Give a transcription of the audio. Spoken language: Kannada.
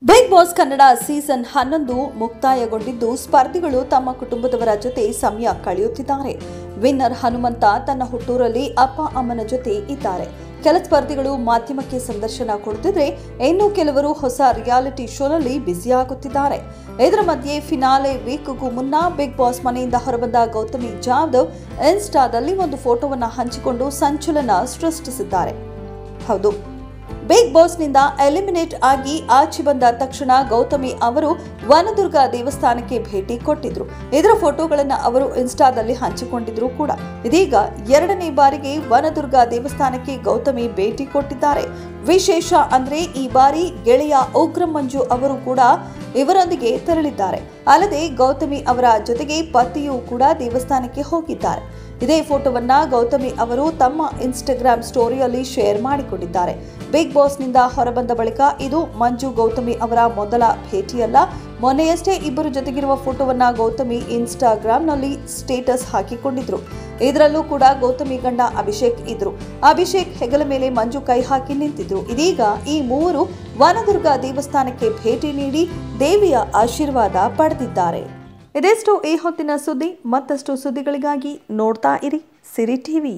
ಬಿಗ್ ಬಾಸ್ ಕನ್ನಡ ಸೀಸನ್ 11 ಮುಕ್ತಾಯಗೊಂಡಿದ್ದು ಸ್ಪರ್ಧಿಗಳು ತಮ್ಮ ಕುಟುಂಬದವರ ಜೊತೆ ಸಮಯ ಕಳೆಯುತ್ತಿದ್ದಾರೆ. ವಿನ್ನರ್ ಹನುಮಂತ ತನ್ನ ಹುಟ್ಟೂರಲ್ಲಿ ಅಪ್ಪ ಅಮ್ಮನ ಜೊತೆ ಇದ್ದಾರೆ. ಕೆಲ ಸ್ಪರ್ಧಿಗಳು ಮಾಧ್ಯಮಕ್ಕೆ ಸಂದರ್ಶನ ಕೊಡುತ್ತಿದ್ರೆ, ಇನ್ನು ಕೆಲವರು ಹೊಸ ರಿಯಾಲಿಟಿ ಶೋನಲ್ಲಿ ಬ್ಯುಸಿಯಾಗುತ್ತಿದ್ದಾರೆ. ಇದರ ಮಧ್ಯೆ ಫಿನಾಲೆ ವೀಕ್ಗೂ ಮುನ್ನ ಬಿಗ್ ಬಾಸ್ ಮನೆಯಿಂದ ಹೊರಬಂದ ಗೌತಮಿ ಜಾಧವ್ ಇನ್ಸ್ಟಾದಲ್ಲಿ ಒಂದು ಫೋಟೋವನ್ನು ಹಂಚಿಕೊಂಡು ಸಂಚಲನ ಸೃಷ್ಟಿಸಿದ್ದಾರೆ. ಹೌದು, ಬಿಗ್ ಬಾಸ್ನಿಂದ ಎಲಿಮಿನೇಟ್ ಆಗಿ ಆಚೆ ಬಂದ ತಕ್ಷಣ ಗೌತಮಿ ಅವರು ವನದುರ್ಗ ದೇವಸ್ಥಾನಕ್ಕೆ ಭೇಟಿ ಕೊಟ್ಟಿದ್ರು. ಇದರ ಫೋಟೋಗಳನ್ನು ಅವರು ಇನ್ಸ್ಟಾದಲ್ಲಿ ಹಂಚಿಕೊಂಡಿದ್ರು ಕೂಡ. ಇದೀಗ ಎರಡನೇ ಬಾರಿಗೆ ವನದುರ್ಗ ದೇವಸ್ಥಾನಕ್ಕೆ ಗೌತಮಿ ಭೇಟಿ ಕೊಟ್ಟಿದ್ದಾರೆ. ವಿಶೇಷ ಅಂದ್ರೆ ಈ ಬಾರಿ ಗೆಳೆಯ ಉಗ್ರ ಮಂಜು ಅವರು ಕೂಡ ಇವರೊಂದಿಗೆ ತೆರಳಿದ್ದಾರೆ. ಅಲ್ಲದೆ ಗೌತಮಿ ಅವರ ಜೊತೆಗೆ ಪತಿಯೂ ಕೂಡ ದೇವಸ್ಥಾನಕ್ಕೆ ಹೋಗಿದ್ದಾರೆ. ಇದೇ ಫೋಟೋವನ್ನ ಗೌತಮಿ ಅವರು ತಮ್ಮ ಇನ್ಸ್ಟಾಗ್ರಾಮ್ ಸ್ಟೋರಿಯಲ್ಲಿ ಶೇರ್ ಮಾಡಿಕೊಂಡಿದ್ದಾರೆ. ಬಿಗ್ ಬಾಸ್ನಿಂದ ಹೊರಬಂದ ಬಳಿಕ ಇದು ಮಂಜು ಗೌತಮಿ ಅವರ ಮೊದಲ ಭೇಟಿಯಲ್ಲ. ಮೊನ್ನೆಯಷ್ಟೇ ಇಬ್ಬರು ಜೊತೆಗಿರುವ ಫೋಟೋವನ್ನ ಗೌತಮಿ ಇನ್ಸ್ಟಾಗ್ರಾಂನಲ್ಲಿ ಸ್ಟೇಟಸ್ ಹಾಕಿಕೊಂಡಿದ್ರು. ಇದರಲ್ಲೂ ಕೂಡ ಗೌತಮಿ ಗಂಡ ಅಭಿಷೇಕ್ ಇದ್ರು. ಅಭಿಷೇಕ್ ಹೆಗಲ ಮೇಲೆ ಮಂಜು ಕೈ ಹಾಕಿ ನಿಂತಿದ್ರು. ಇದೀಗ ಈ ಮೂವರು ವನದುರ್ಗ ದೇವಸ್ಥಾನಕ್ಕೆ ಭೇಟಿ ನೀಡಿ ದೇವಿಯ ಆಶೀರ್ವಾದ ಪಡೆದಿದ್ದಾರೆ. ಇದೆಷ್ಟು ಈ ಹೊತ್ತಿನ ಸುದ್ದಿ. ಮತ್ತಷ್ಟು ಸುದ್ದಿಗಳಿಗಾಗಿ ನೋಡ್ತಾ ಇರಿ ಸಿರಿ ಟಿವಿ.